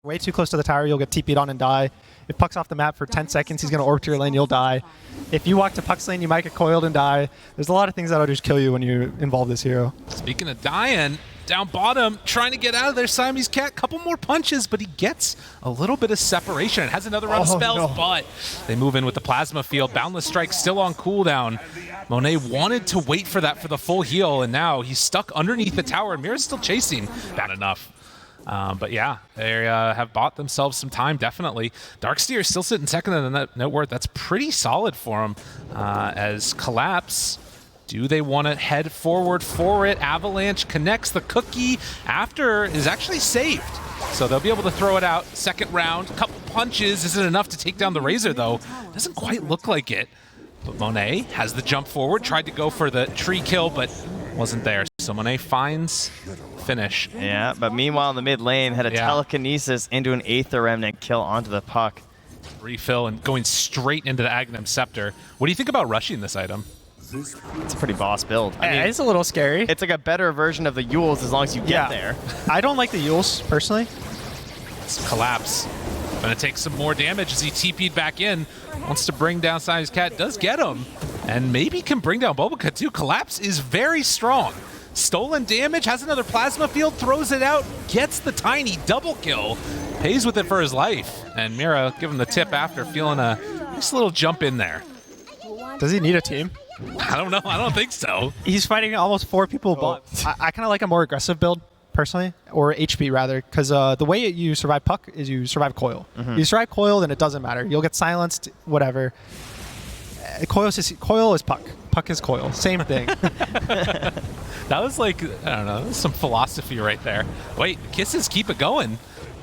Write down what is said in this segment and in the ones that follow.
Way too close to the tower, you'll get TP'd on and die. If Puck's off the map for 10 seconds, he's going to orb to your lane, you'll die. If you walk to Puck's lane, you might get coiled and die. There's a lot of things that'll just kill you when you involve this hero. Speaking of dying, down bottom, trying to get out of there, Siamese Cat, couple more punches, but he gets a little bit of separation. It has another round of spells, but they move in with the Plasma Field. Boundless Strike still on cooldown. Monet wanted to wait for that for the full heal, and now he's stuck underneath the tower, and Mira's still chasing. Bad enough. But yeah, they have bought themselves some time, definitely. Darksteer is still sitting second in the net worth. That's pretty solid for him. As Collapse, do they want to head forward for it? Avalanche connects the cookie. After is actually saved. So they'll be able to throw it out. Second round, couple punches. Isn't enough to take down the Razor, though. Doesn't quite look like it. But Monet has the jump forward. Tried to go for the tree kill, but wasn't there. So Monet finds finish. Yeah, but meanwhile in the mid lane, had a telekinesis into an Aether Remnant kill onto the puck. Refill and going straight into the Aghanim Scepter. What do you think about rushing this item? It's a pretty boss build. I mean, it's a little scary. It's like a better version of the Yules as long as you get there. I don't like the Yules, personally. It's Collapse. Gonna take some more damage as he TP'd back in. Wants to bring down Siamese Cat. Does get him. And maybe can bring down Bobica too. Collapse is very strong. Stolen damage, has another Plasma Field, throws it out, gets the tiny double kill. Pays with it for his life. And Mira give him the tip after, feeling a nice little jump in there. Does he need a team? I don't know. I don't think so. He's fighting almost 4 people. I kind of like a more aggressive build, personally, or HP rather, because the way you survive Puck is you survive Coil. You survive Coil, then it doesn't matter. You'll get silenced, whatever. Coil is Puck. Puck is Coil. Same thing. That was like, I don't know, some philosophy right there. Wait, Kisses keep it going.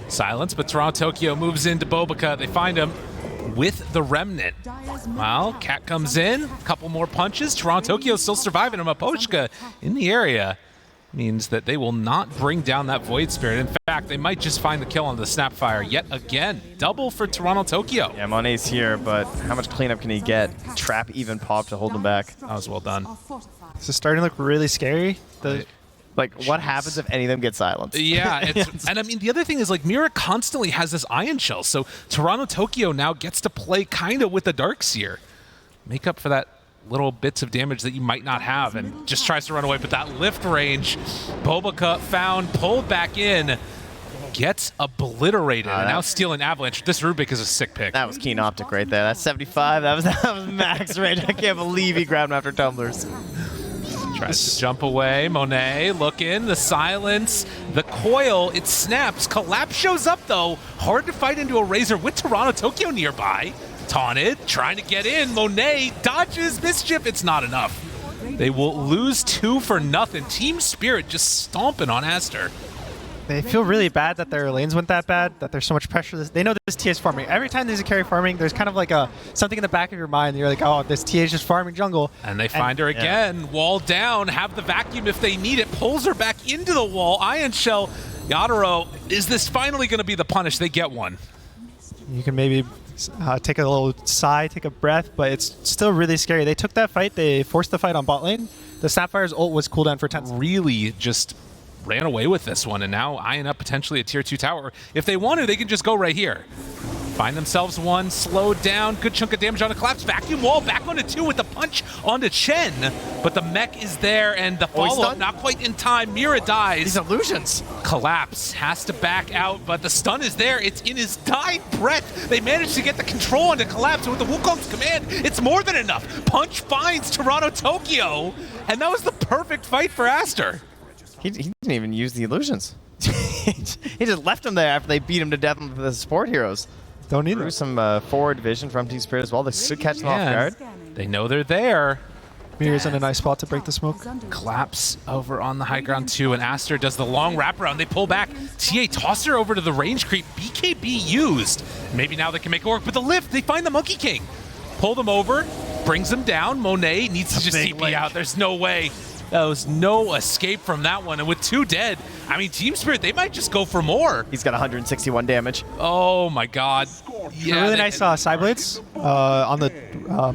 Silence, but Toronto Tokyo moves into Bobica. They find him with the Remnant. Well, Cat comes in, a couple more punches. Toronto Tokyo still surviving him. Apochka in the area means that they will not bring down that Void Spirit. In fact, they might just find the kill on the Snapfire yet again. Double for Toronto Tokyo. Yeah, Monet's here, but how much cleanup can he get? Trap even pop to hold him back. That was well done. This is starting to look really scary. Like, what happens if any of them get silenced? Yeah, and I mean, the other thing is, like, Mira constantly has this Ion Shell, so Toronto Tokyo now gets to play kind of with the Darkseer. Make up for that little bits of damage that you might not have, and just tries to run away, but that lift range, Bobica found, pulled back in, gets obliterated, and now stealing Avalanche. This Rubik is a sick pick. That was Keen Optic right there. That's 75. That was max range. I can't believe he grabbed him after tumblers. Tries to jump away. Monet looking, the silence, the coil, it snaps. Collapse shows up though. Hard to fight into a Razor with Toronto Tokyo nearby. Taunted, trying to get in. Monet dodges Mischief. It's not enough. They will lose 2 for nothing. Team Spirit just stomping on Aster. They feel really bad that their lanes went that bad, that there's so much pressure. They know this TA is farming. Every time there's a carry farming, there's kind of like something in the back of your mind. You're like, oh, this TA is just farming jungle. And they find her again. Wall down, have the vacuum if they need it. Pulls her back into the wall. Ion Shell, Yadaro, is this finally going to be the punish? They get one. You can maybe take a little sigh, take a breath, but it's still really scary. They took that fight. They forced the fight on bot lane. The Sapphire's ult was cooldown for 10 seconds. Really just ran away with this one, and now eyeing up potentially a tier 2 tower. If they want to, they can just go right here. Find themselves one, slowed down, good chunk of damage on a Collapse. Vacuum wall, back onto 2 with the punch onto Chen. But the mech is there, and the follow-up not quite in time. Mira dies. These illusions. Collapse has to back out, but the stun is there. It's in his dying breath. They managed to get the control onto Collapse, and with the Wukong's command, it's more than enough. Punch finds Toronto Tokyo, and that was the perfect fight for Aster. He didn't even use the illusions. He just left him there after they beat him to death with the support heroes. Don't need some forward vision from Team Spirit as well. They should catch them off guard. They know they're there. Mira's in a nice spot to break the smoke. Collapse over on the high ground too, and Aster does the long wraparound. They pull back. TA toss her over to the range creep. BKB used. Maybe now they can make it work. But the lift, they find the Monkey King. Pull them over, brings them down. Monet needs to just TP out. There's no way. There was no escape from that one. And with 2 dead, I mean, Team Spirit, they might just go for more. He's got 161 damage. Oh, my God. Yeah, really nice side blades on the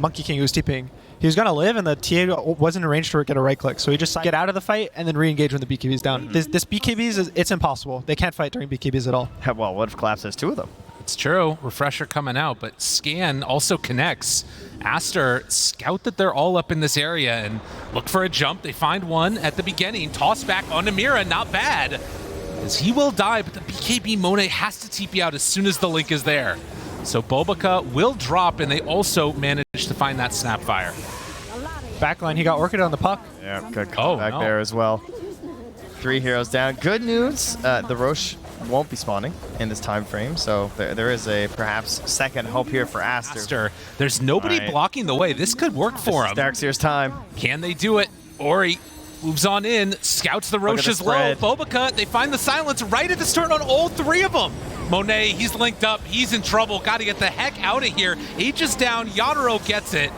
Monkey King who was TPing. He was going to live, and the TA wasn't arranged to get a right click. So he just get out of the fight and then re-engage when the BKB's down. This BKBs, it's impossible. They can't fight during BKBs at all. Well, what if Collapse has 2 of them? It's true. Refresher coming out, but Scan also connects. Aster scout that they're all up in this area and look for a jump. They find one at the beginning. Toss back on Namira, not bad. As he will die, but the BKB Monet has to TP out as soon as the link is there. So Bobica will drop, and they also manage to find that Snapfire. Backline, he got Orchid on the puck. Yeah, good call back there as well. 3 heroes down. Good news, the Roche won't be spawning in this time frame, so there is a perhaps second hope here for Aster. There's nobody blocking the way. This could work for him. Darkseer's time. Can they do it? Ori moves on in, scouts the Roche's low. Bobica, they find the silence right at the start on all 3 of them. Monet, he's linked up. He's in trouble. Got to get the heck out of here. Aegis down. Yatoro gets it.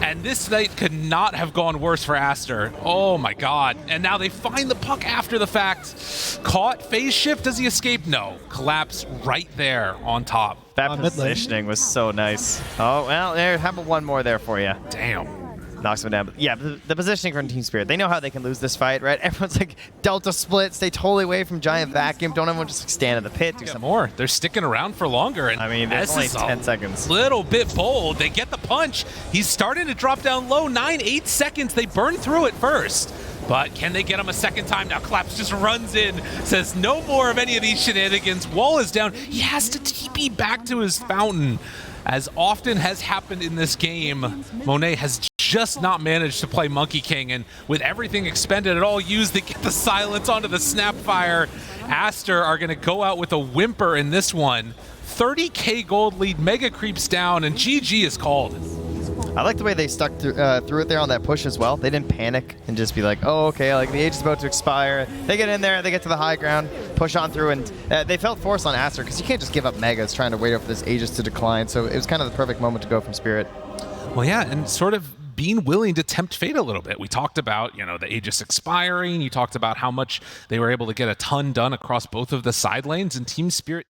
And this night could not have gone worse for Aster. Oh my god. And now they find the puck after the fact. Caught, phase shift, does he escape? No. Collapse right there on top. That positioning was so nice. Oh, well, there, how about one more there for you? Damn. Knocks him down. But yeah, the positioning from Team Spirit, they know how they can lose this fight, right? Everyone's like, Delta split, stay totally away from Giant Vacuum. Don't everyone just stand in the pit, do some more. They're sticking around for longer. And I mean, there's only 10 seconds. Little bit bold. They get the punch. He's starting to drop down low. 8 seconds. They burn through it first. But can they get him a second time? Now Collapse just runs in, says no more of any of these shenanigans. Wall is down. He has to TP back to his fountain. As often has happened in this game, Monet has just not managed to play Monkey King, and with everything expended at all used, they get the silence onto the Snapfire. Aster are going to go out with a whimper in this one. 30k gold lead, Mega creeps down, and GG is called. I like the way they stuck through it there on that push as well. They didn't panic and just be like, oh, okay, like the age is about to expire. They get in there, they get to the high ground, push on through, and they felt forced on Aster because you can't just give up Megas trying to wait for this Aegis to decline. So it was kind of the perfect moment to go from Spirit. Well, yeah, and sort of being willing to tempt fate a little bit. We talked about, you know, the Aegis expiring. You talked about how much they were able to get a ton done across both of the side lanes, and Team Spirit